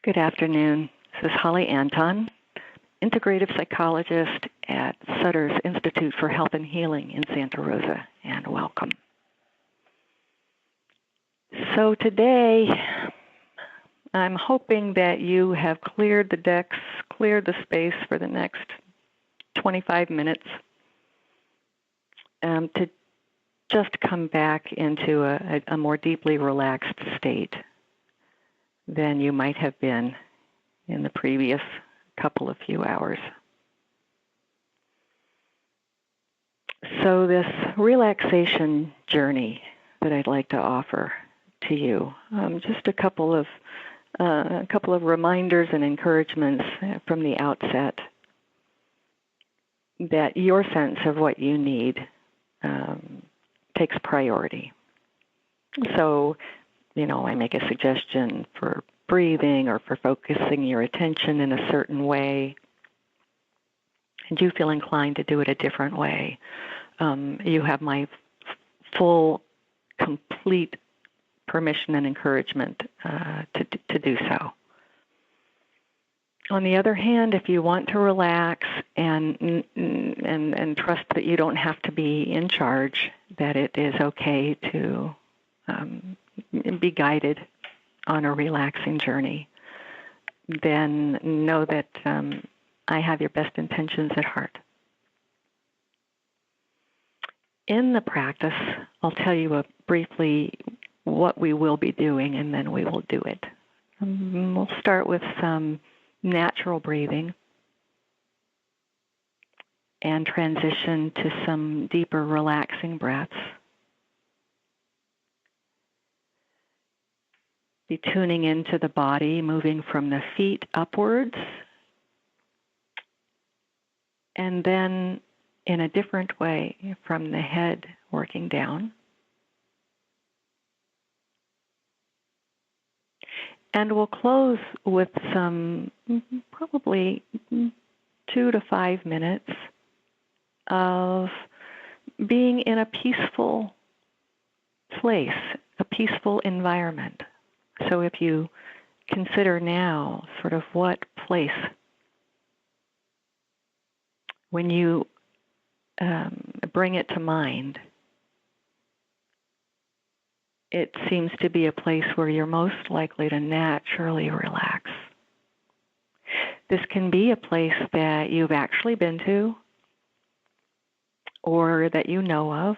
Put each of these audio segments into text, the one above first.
Good afternoon. This is Holly Anton, Integrative Psychologist at Sutter's Institute for Health and Healing in Santa Rosa, and welcome. So today, I'm hoping that you have cleared the decks, cleared the space for the next 25 minutes to just come back into a more deeply relaxed state than you might have been in the previous couple of few hours. So this relaxation journey that I'd like to offer to you, just a couple of reminders and encouragements from the outset that your sense of what you need takes priority. So, I make a suggestion for breathing or for focusing your attention in a certain way, and you feel inclined to do it a different way. You have my full, complete permission and encouragement to do so. On the other hand, if you want to relax and trust that you don't have to be in charge, that it is okay to be guided on a relaxing journey, then know that I have your best intentions at heart. In the practice, I'll tell you briefly what we will be doing, and then we will do it. We'll start with some natural breathing and transition to some deeper relaxing breaths. Be tuning into the body, moving from the feet upwards, and then in a different way from the head working down. And we'll close with some probably 2 to 5 minutes of being in a peaceful place, a peaceful environment. So if you consider now sort of what place, when you bring it to mind, it seems to be a place where you're most likely to naturally relax. This can be a place that you've actually been to or that you know of.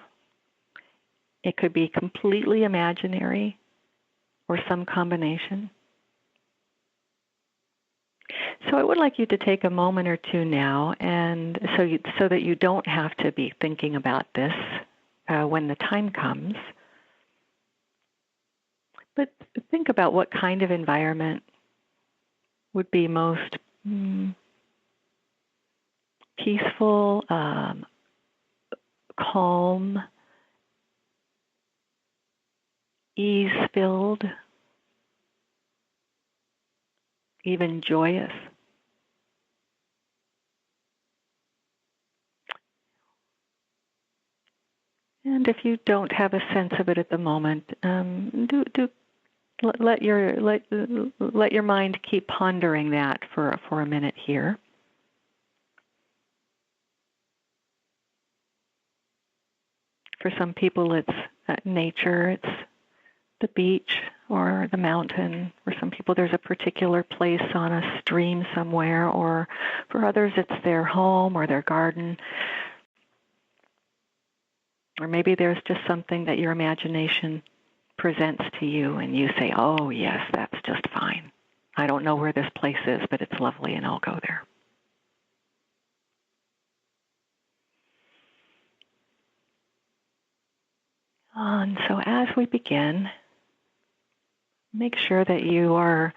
It could be completely imaginary or some combination. So I would like you to take a moment or two now, and so that you don't have to be thinking about this when the time comes. But think about what kind of environment would be most peaceful, calm, ease-filled, even joyous. And if you don't have a sense of it at the moment, let your mind keep pondering that for a minute here. For some people, it's nature, it's the beach or the mountain. For some people, there's a particular place on a stream somewhere, or for others, it's their home or their garden. Or maybe there's just something that your imagination presents to you and you say, oh, yes, that's just fine. I don't know where this place is, but it's lovely and I'll go there. And so as we begin, make sure that you are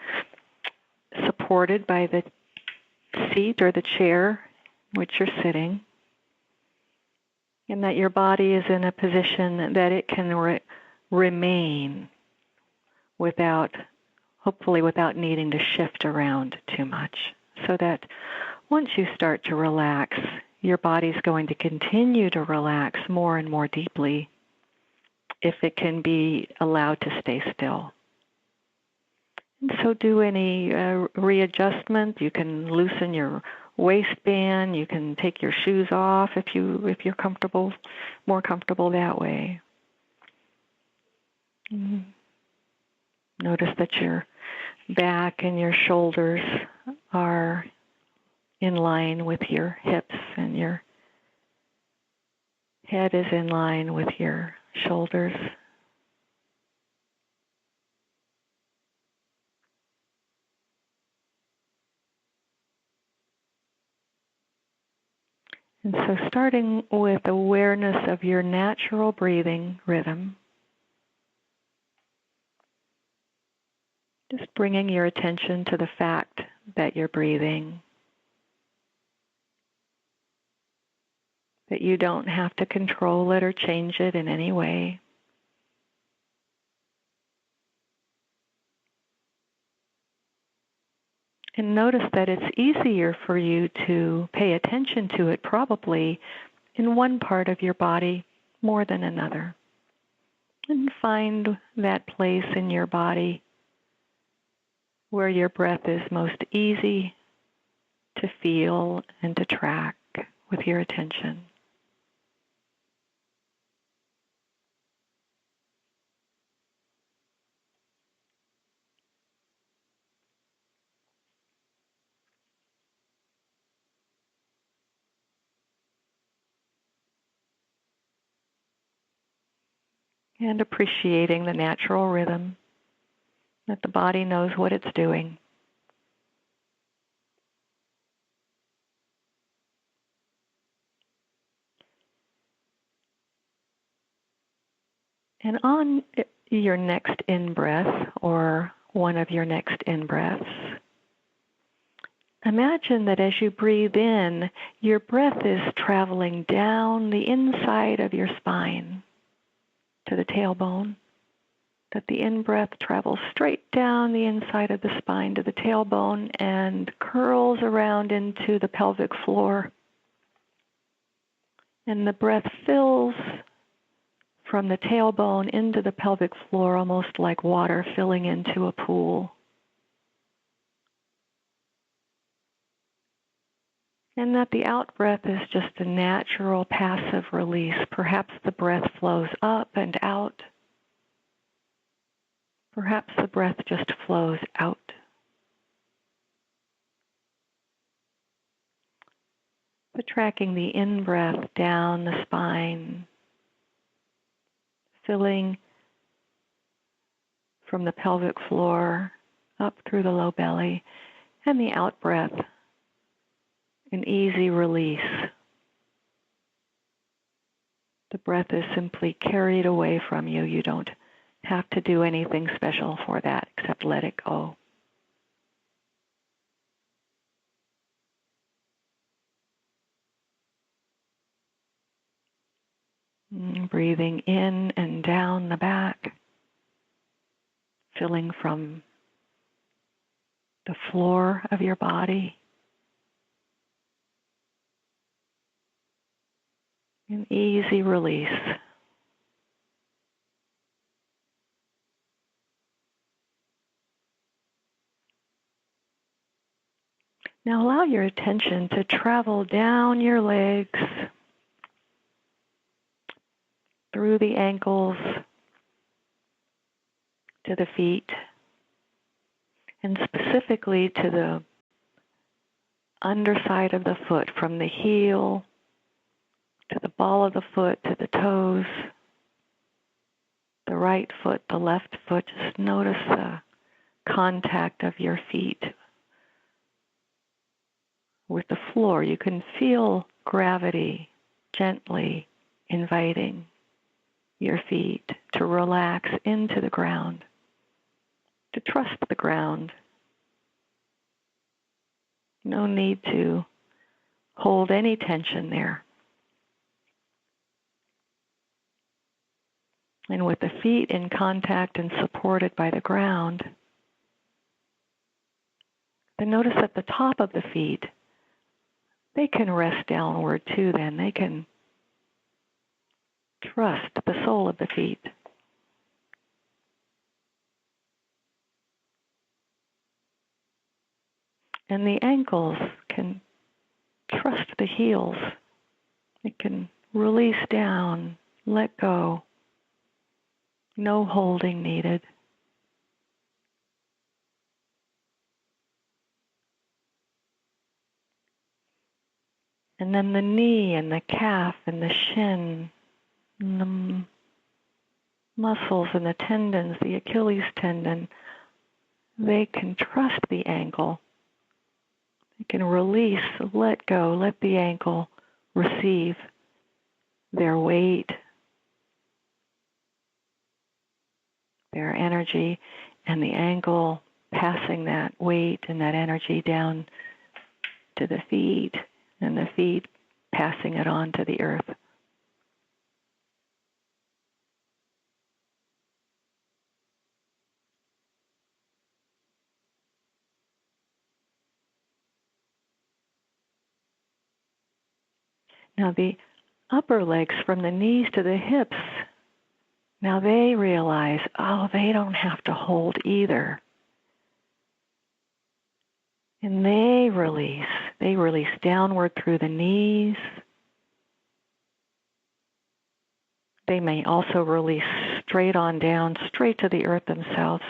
supported by the seat or the chair in which you're sitting, and that your body is in a position that it can remain hopefully without needing to shift around too much, so that once you start to relax, your body's going to continue to relax more and more deeply if it can be allowed to stay still. So do any readjustment. You can loosen your waistband. You can take your shoes off if you're comfortable, more comfortable that way. Notice that your back and your shoulders are in line with your hips, and your head is in line with your shoulders. And so starting with awareness of your natural breathing rhythm, just bringing your attention to the fact that you're breathing, that you don't have to control it or change it in any way. And notice that it's easier for you to pay attention to it probably in one part of your body more than another. And find that place in your body where your breath is most easy to feel and to track with your attention. And appreciating the natural rhythm, that the body knows what it's doing. And on your next in-breath, or one of your next in-breaths, imagine that as you breathe in, your breath is traveling down the inside of your spine to the tailbone, that the in-breath travels straight down the inside of the spine to the tailbone and curls around into the pelvic floor. And the breath fills from the tailbone into the pelvic floor, almost like water filling into a pool. And that the out-breath is just a natural passive release. Perhaps the breath flows up and out. Perhaps the breath just flows out. But tracking the in-breath down the spine, filling from the pelvic floor up through the low belly, and the out-breath, an easy release. The breath is simply carried away from you. You don't have to do anything special for that except let it go. Breathing in and down the back, filling from the floor of your body. An easy release. Now allow your attention to travel down your legs, through the ankles, to the feet, and specifically to the underside of the foot, from the heel to the ball of the foot to the toes, the right foot, the left foot. Just notice the contact of your feet with the floor. You can feel gravity gently inviting your feet to relax into the ground, to trust the ground. No need to hold any tension there. And with the feet in contact and supported by the ground, then notice at the top of the feet, they can rest downward too then. They can trust the sole of the feet. And the ankles can trust the heels. It can release down, let go. No holding needed. And then the knee and the calf and the shin and the muscles and the tendons, the Achilles tendon, they can trust the ankle. They can release, let go, let the ankle receive their weight, their energy, and the ankle passing that weight and that energy down to the feet, and the feet passing it on to the earth. Now the upper legs from the knees to the hips, now they realize, oh, they don't have to hold either. And they release downward through the knees. They may also release straight on down, straight to the earth themselves.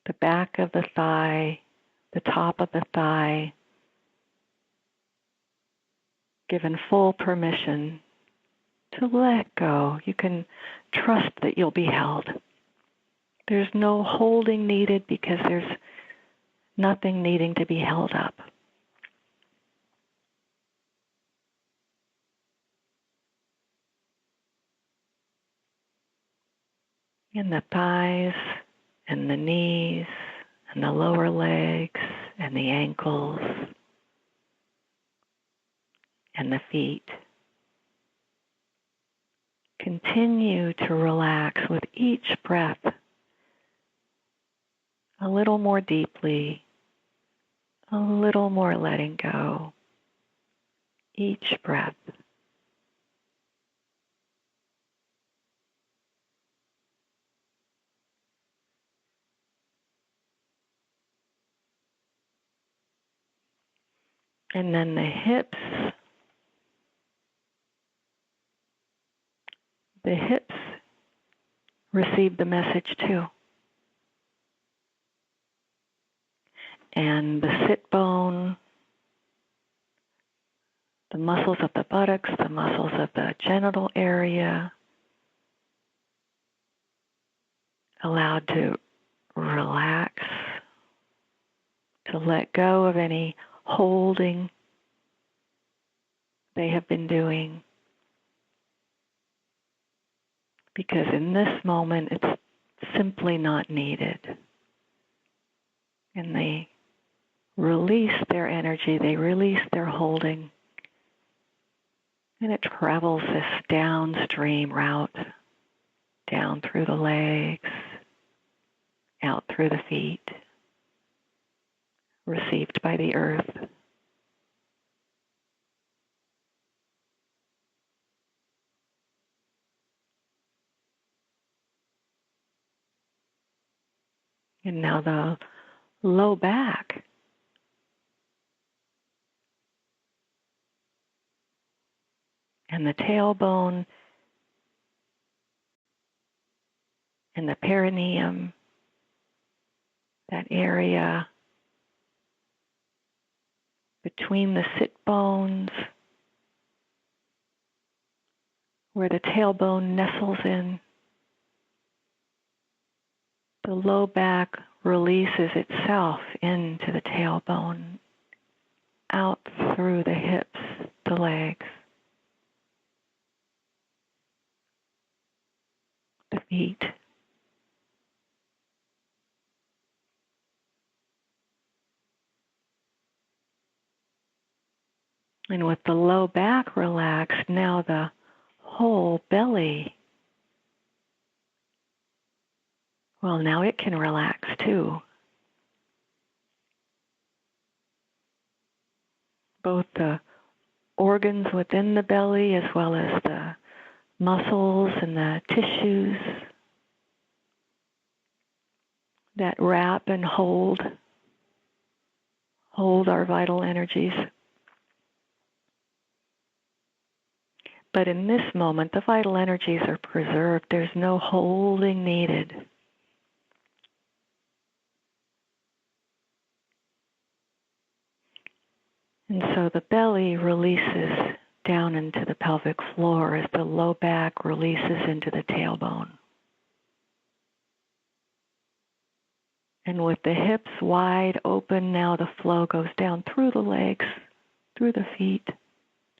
The back of the thigh, the top of the thigh, given full permission to let go. You can trust that you'll be held. There's no holding needed because there's nothing needing to be held up. And the thighs and the knees and the lower legs and the ankles and the feet continue to relax with each breath a little more deeply, a little more letting go. Each breath. And then the hips receive the message too. And the sit bone, the muscles of the buttocks, the muscles of the genital area, allowed to relax, to let go of any holding they have been doing. Because in this moment, it's simply not needed. And they release their energy, they release their holding, and it travels this downstream route, down through the legs, out through the feet, received by the earth. And now the low back. And the tailbone and the perineum, that area between the sit bones, where the tailbone nestles in. The low back releases itself into the tailbone, out through the hips, the legs, the feet. And with the low back relaxed, now the whole belly, well, now it can relax too. Both the organs within the belly as well as the muscles and the tissues, that wrap and hold our vital energies. But in this moment, the vital energies are preserved. There's no holding needed. And so the belly releases down into the pelvic floor as the low back releases into the tailbone. And with the hips wide open, now the flow goes down through the legs, through the feet,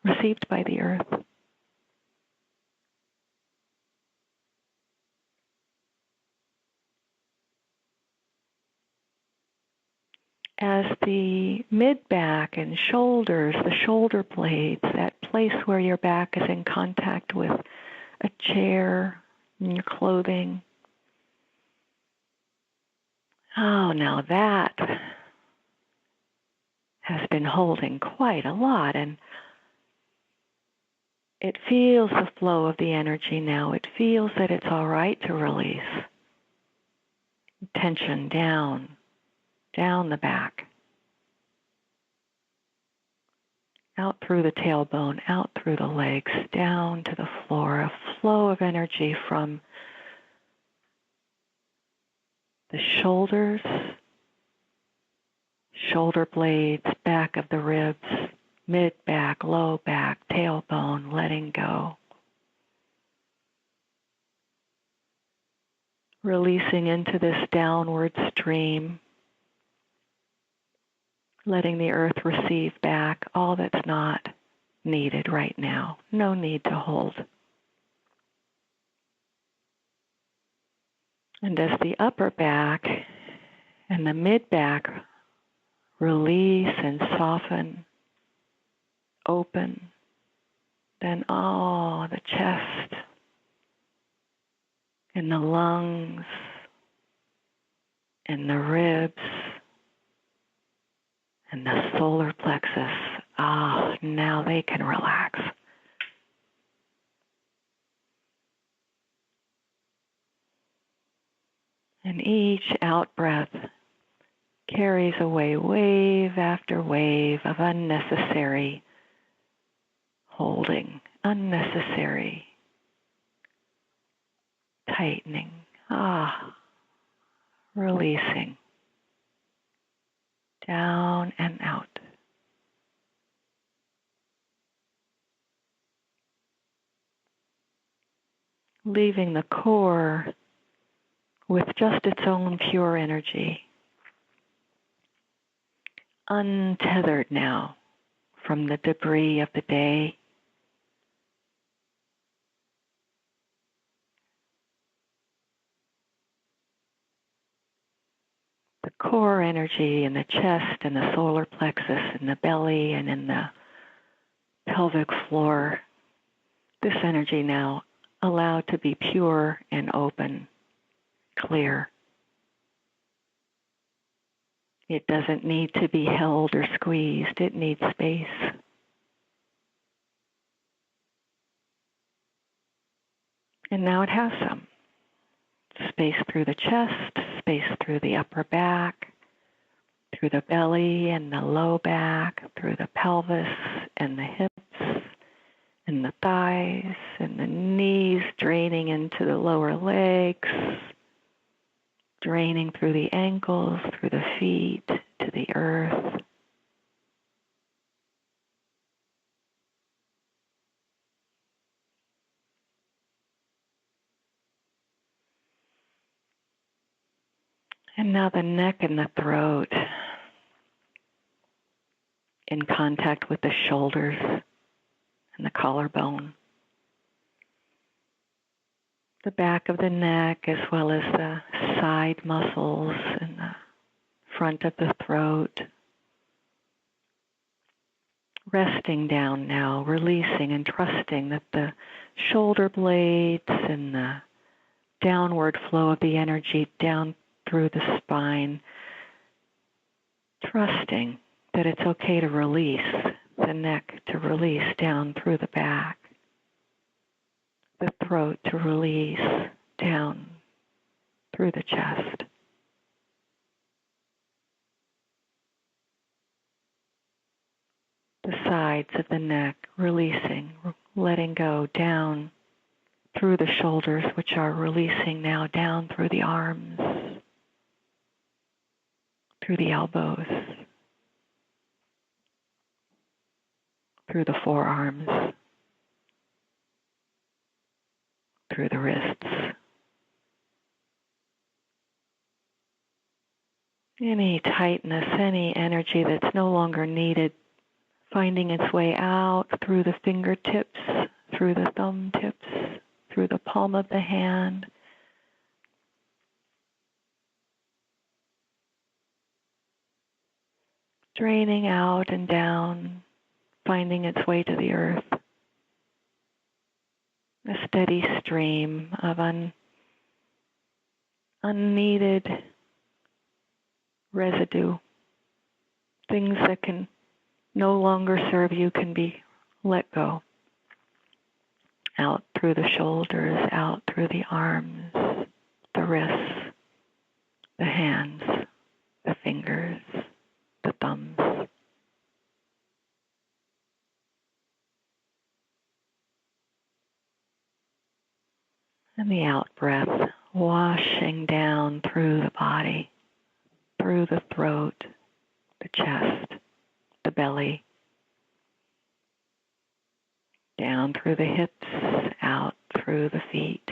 received by the earth. As the mid-back and shoulders, the shoulder blades, that place where your back is in contact with a chair and your clothing. Oh, now that has been holding quite a lot, and it feels the flow of the energy now. It feels that it's all right to release. Tension down the back, out through the tailbone, out through the legs, down to the floor, a flow of energy from the shoulders, shoulder blades, back of the ribs, mid-back, low back, tailbone, letting go. Releasing into this downward stream, letting the earth receive back all that's not needed right now. No need to hold. And as the upper back and the mid-back release and soften, open, then the chest and the lungs and the ribs and the solar plexus, now they can relax. And each out-breath carries away wave after wave of unnecessary holding, unnecessary tightening, releasing, down and out. Leaving the core with just its own pure energy, untethered now from the debris of the day. The core energy in the chest and the solar plexus and the belly and in the pelvic floor. This energy now allowed to be pure and open, clear. It doesn't need to be held or squeezed. It needs space. And now it has some. Space through the chest, space through the upper back, through the belly and the low back, through the pelvis and the hips and the thighs and the knees, draining into the lower legs, draining through the ankles, through the feet, to the earth. And now the neck and the throat in contact with the shoulders and the collarbone. The back of the neck as well as the side muscles and the front of the throat. Resting down now, releasing and trusting that the shoulder blades and the downward flow of the energy down through the spine, trusting that it's okay to release the neck, to release down through the back, the throat to release down through the chest. the sides of the neck, releasing, letting go down through the shoulders, which are releasing now down through the arms, through the elbows, through the forearms, through the wrists. Any tightness, any energy that's no longer needed, finding its way out through the fingertips, through the thumb tips, through the palm of the hand. Draining out and down, finding its way to the earth. A steady stream of unneeded residue. Things that can no longer serve you can be let go. Out through the shoulders, out through the arms, the wrists, the hands, the fingers, the thumbs. And the out breath, washing down through the body, through the throat, the chest, the belly, down through the hips, out through the feet.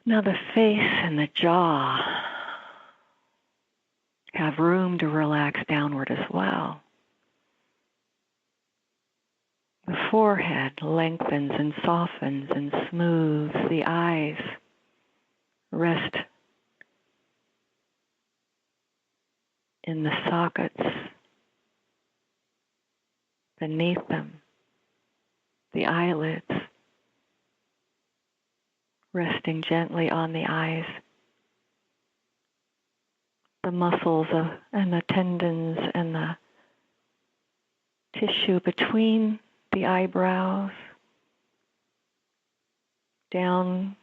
Now the face and the jaw have room to relax downward as well. The forehead lengthens and softens and smooths. The eyes rest in the sockets beneath them. The eyelids resting gently on the eyes. The muscles and the tendons and the tissue between the eyebrows, down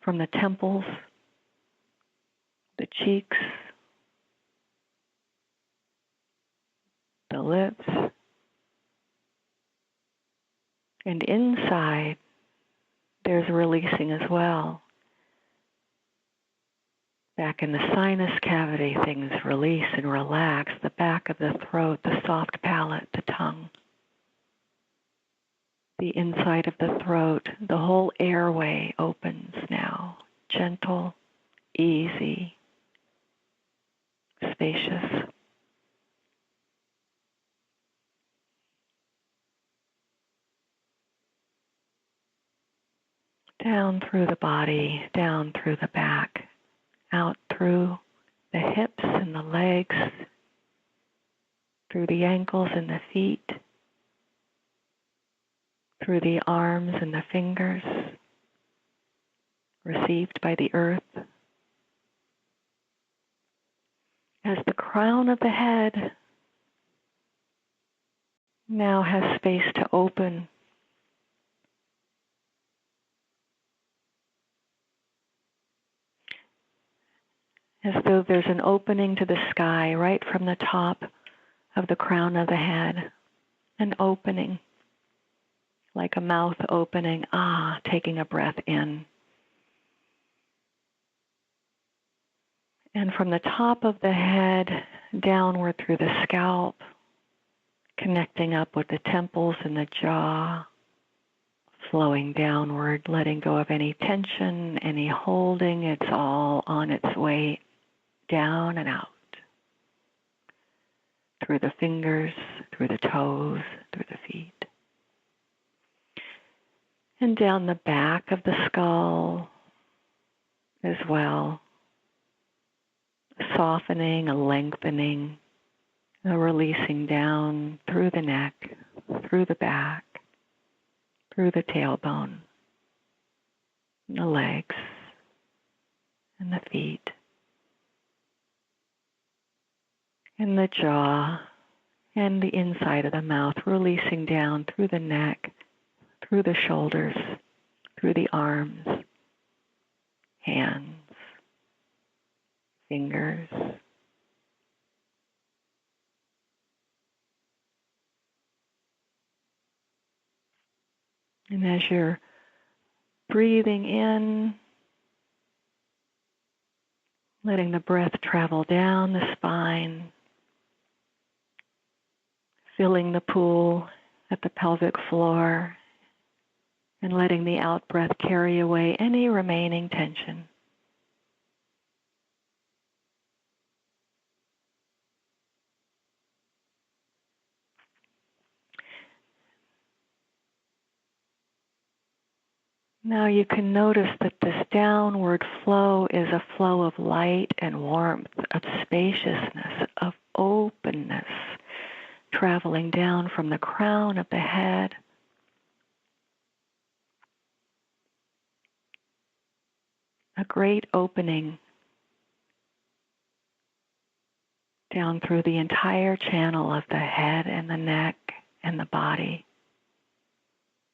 from the temples, the cheeks, the lips, and inside there's releasing as well. Back in the sinus cavity, things release and relax. The back of the throat, the soft palate, the tongue. The inside of the throat, the whole airway opens now. Gentle, easy, spacious. Down through the body, down through the back, out through the hips and the legs, through the ankles and the feet, through the arms and the fingers, received by the earth. As the crown of the head now has space to open, as though there's an opening to the sky right from the top of the crown of the head, an opening, like a mouth opening, taking a breath in. And from the top of the head downward through the scalp, connecting up with the temples and the jaw, flowing downward, letting go of any tension, any holding. It's all on its way down and out. Through the fingers, through the toes, through the feet. And down the back of the skull as well. A softening, a lengthening, a releasing down through the neck, through the back, through the tailbone, and the legs, and the feet, and the jaw, and the inside of the mouth, releasing down through the neck, through the shoulders, through the arms, hands, fingers. And as you're breathing in, letting the breath travel down the spine, filling the pool at the pelvic floor, and letting the out-breath carry away any remaining tension. Now you can notice that this downward flow is a flow of light and warmth, of spaciousness, of openness, traveling down from the crown of the head a great opening down through the entire channel of the head and the neck and the body.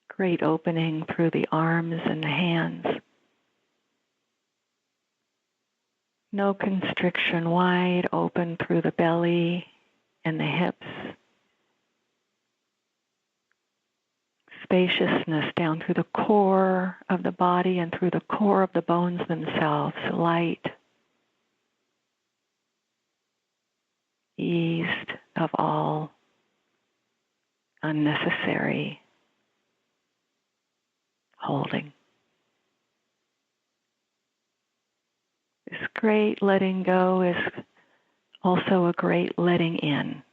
Great opening through the arms and the hands. No constriction, wide open through the belly and the hips. Spaciousness down through the core of the body and through the core of the bones themselves. Light, eased of all unnecessary holding. This great letting go is also a great letting in.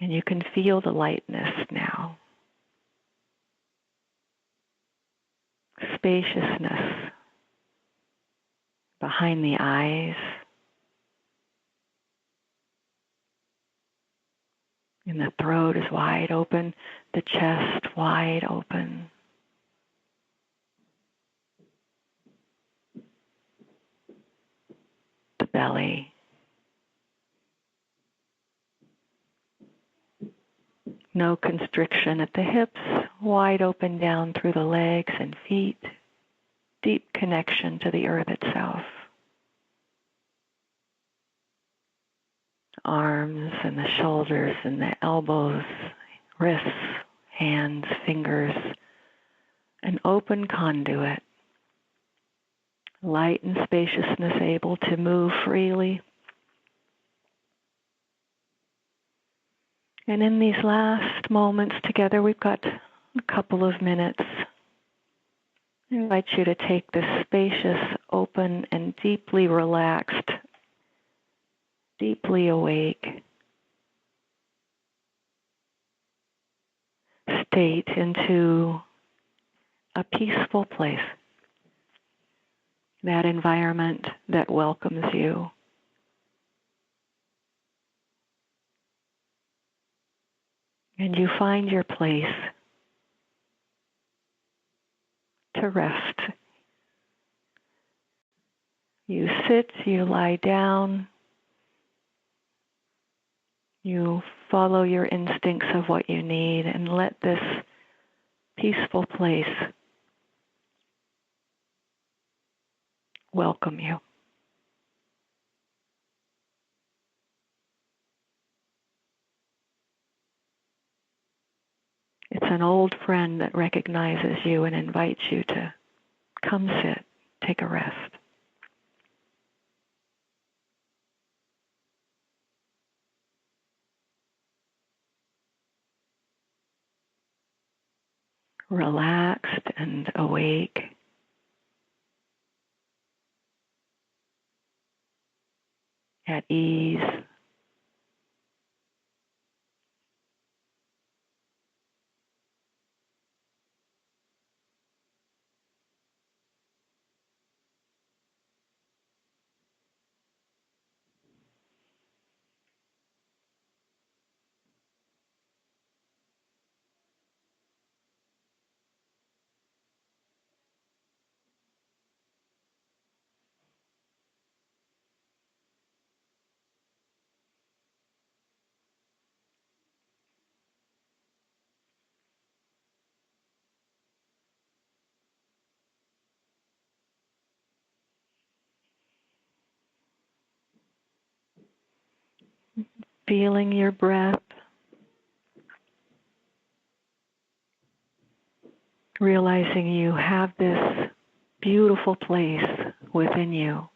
And you can feel the lightness now. Spaciousness behind the eyes. And the throat is wide open, the chest wide open. The belly. No constriction at the hips, wide open down through the legs and feet. Deep connection to the earth itself. Arms and the shoulders and the elbows, wrists, hands, fingers. An open conduit. Light and spaciousness able to move freely. And in these last moments together, we've got a couple of minutes. I invite you to take this spacious, open, and deeply relaxed, deeply awake state into a peaceful place. That environment that welcomes you. And you find your place to rest. You sit, you lie down, you follow your instincts of what you need and let this peaceful place welcome you. It's an old friend that recognizes you and invites you to come sit, take a rest. Relaxed and awake. At ease. feeling your breath, realizing you have this beautiful place within you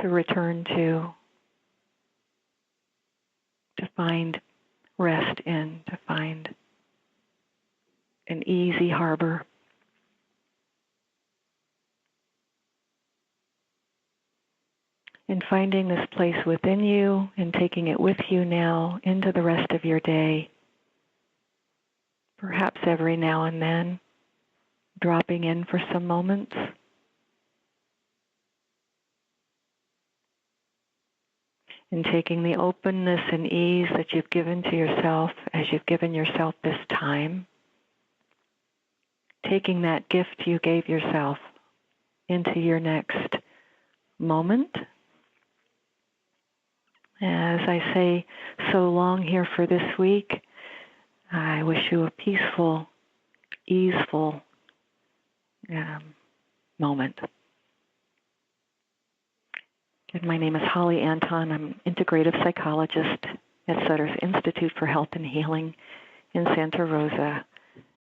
to return to find rest in, to find an easy harbor. And finding this place within you and taking it with you now into the rest of your day. Perhaps every now and then, dropping in for some moments. And taking the openness and ease that you've given to yourself as you've given yourself this time. Taking that gift you gave yourself into your next moment. As I say so long here for this week, I wish you a peaceful, easeful moment. And my name is Holly Anton. I'm an integrative psychologist at Sutter's Institute for Health and Healing in Santa Rosa,